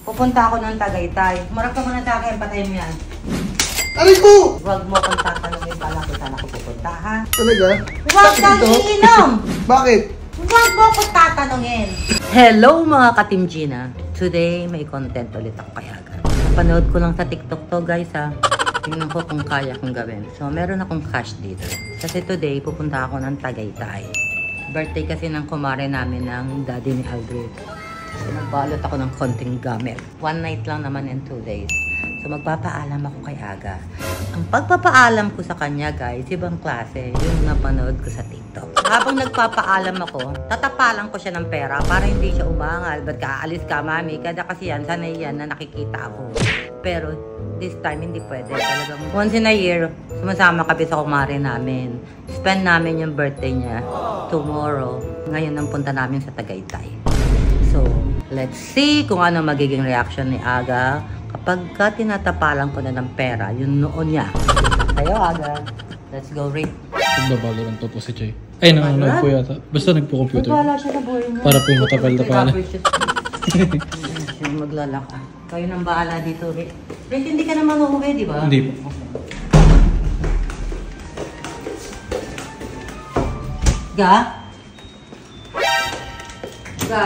Pupunta ako ng Tagaytay. Marap ka muna sa akin, patayin mo yan. Aray ko! Huwag mo akong tatanungin pala kung saan ako pupunta, ha? Talaga? Huwag kang iinom! Bakit? Huwag mo akong tatanungin! Hello mga ka-Team Gina! Today, may content ulit ako kay Aga. Napanood ko lang sa TikTok to guys ha. Tingnan ko kung kaya kong gawin. So, meron akong cash dito. Kasi today, pupunta ako ng Tagaytay. Birthday kasi ng kumare namin ng daddy ni Aldred. So, nagbalot ako ng konting gamit. One night lang naman and 2 days. So, magpapaalam ako kay Aga. Ang pagpapaalam ko sa kanya, guys, ibang klase. Yung napanood ko sa TikTok. Habang nagpapaalam ako, tatapalan ko siya ng pera para hindi siya umangal. Ba't ka aalis ka, mami? Kada kasi yan, sanay yan na nakikita ako. Pero, this time, hindi pwede. Talagang once in a year, sumasama kami sa kumare namin. Spend namin yung birthday niya tomorrow. Ngayon, ang punta namin sa Tagaytay. So, let's see kung ano magiging reaction ni Aga kapag tinatapalan ko na ng pera, yung noon niya. Tayo, Aga. Let's go, Rick. Nagbabalorant to po si Jay. Ay, nanonood po yata. Basta nagpo-computer. Wala siya na buhay mo. Para po yung matapal-tapalan. Maglalaka. Kayo nang bahala dito, Rick. Rick, hindi ka naman uuwi, di ba? Hindi po. Ga? Ga?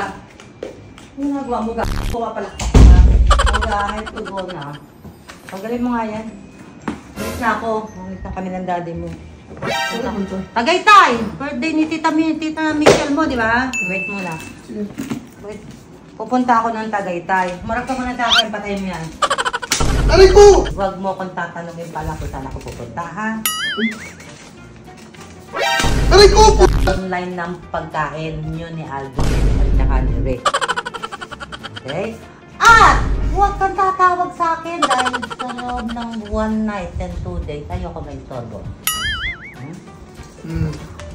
Ano nagawa mo, Ga? Kuha pala ka. Mag-ahit ko doon na. Pagaling mo nga yan. Ulit na ako. Ulit na kami ng daddy mo. Tagaytay! Birthday ni Tita Michelle mo, di ba? Wait muna. Wait. Pupunta ako ng Tagaytay. Marap ka muna sa akin, patayin mo yan. Aray ko! Huwag mo akong tatanungin pala kung saan ako pupunta, ha? Aray ko! Online ng pagkain nyo ni Aldo at saka ni Rick. Okay? At huwag kang tatawag sa akin dahil sa loob ng 1 night and 2 days, ayoko may torbo.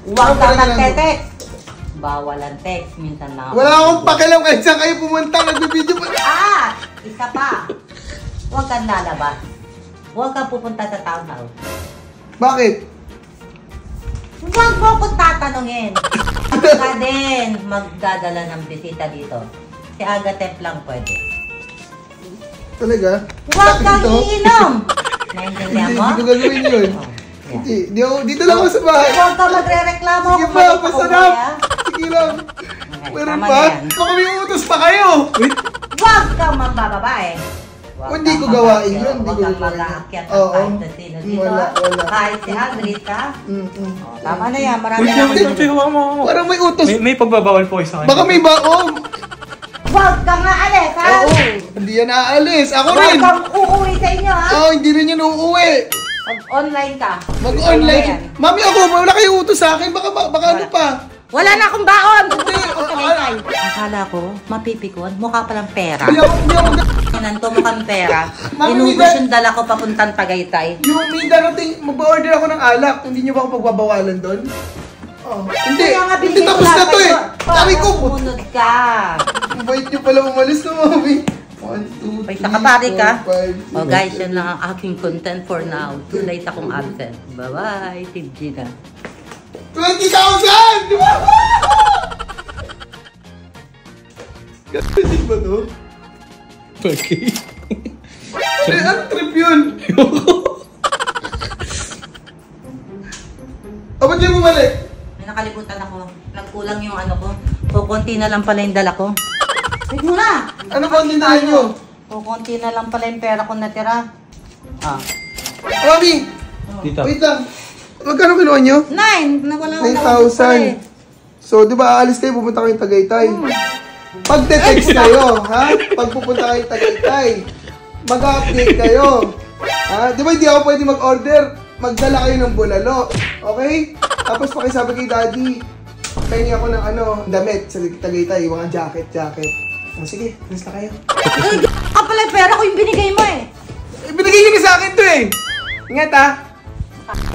Huwag kang nagte-text. Bawal ang text. Minsan na ako. Wala akong pakialam kahit saan kayo pumunta. Nagbibideo pa. Isa pa. Huwag kang lalabas. Huwag kang pupunta sa townhouse. Bakit? Huwag mo akong tatanungin. Ka din magdadala ng bisita dito. Si Agatep lang pwede. Talaga? Huwag kang iinom! Naintindihan mo? Hindi ko gagawin yun. Hindi. Dito lang ako sa bahay. Huwag ka magre-reklamo. Sige pa, pasarap. Sige lang. Meron pa? Baka may utos pa kayo. Huwag kang mambababae. Hindi ko gawain yun. Huwag kang mag-aakyat ng kahit na sino dito. Kahit si Aldred ka. Tama na yan. Marami na ako. Parang may utos. May pagbabawal po isa. Baka may baon. Huwag kang aalis, ha? Oo. Hindi yan aalis. Ako rin. Huwag kang uuwi sa inyo, ha? Oo, hindi rin yan uuwi. Mag-online ka. Mag-online. Mami, ako, wala kayo utos sa akin. Baka ano pa. Wala na akong baon! Akala ko, mapipikon, mukha palang pera. Hindi ako. Nanto mukhang pera. Mami, Inubos yung dala ko papuntang Tagaytay. Yung may darating, mag-order ako ng alak. Hindi niyo ba ako pagbabawalan doon? Oh. Hindi. Hindi tapos na to eh. Sabi ko. Sumunod ka. Bait niyo pala umalis na, mami. 1, 2, 3, May sakapari ka? 4, 5, 6, Oh guys, yan lang ang aking content for now. 2 days akong absent. Bye-bye, Team Gina. 20,000! Di ba? Ganun ba to? Okay. Ano trip yun? Ba't kayo bumalik? May nakalimutan ako. Nagkulang yung ano ko. Kukunti na lang pala yung dala ko. Wait muna! Ano ba ang dinala nyo? Kukunti na lang pala yung pera ko natira. Mami! Tita. Wait lang. Magkano kinuha nyo? 9! Nawala ko 9,000. So, di ba aalis kayo, pupunta kayo Tagaytay? Pag te-text kayo, ha? Pag pupunta kayo Tagaytay, mag-update kayo. Ha? Di ba hindi ako pwede mag-order? Magdala kayo ng bulalo. Okay? Tapos pakisabi kay daddy, pahingi ako ng damit sa Tagaytay, mga jacket. O sige, alis na kayo. Kapala yung pera ko yung binigay mo eh. Binigay nyo na sa akin to eh. Ingat ha.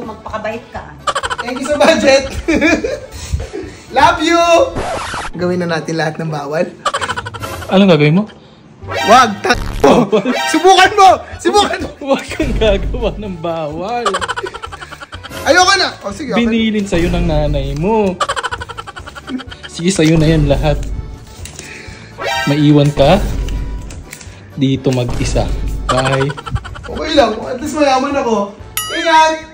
Magpakabait ka. Thank you sa budget. Love you! Gawin na natin lahat ng bawal. Anong gagawin mo? Wag! Subukan mo! Subukan mo! Huwag kang gagawa ng bawal. Ayoko na! O sige, okay. Binilin sa'yo ng nanay mo. Sige, sa'yo na yan lahat. Maiwan ka? dito mag-isa. Bye! Okay lang, at least mayaman ako. Ingat!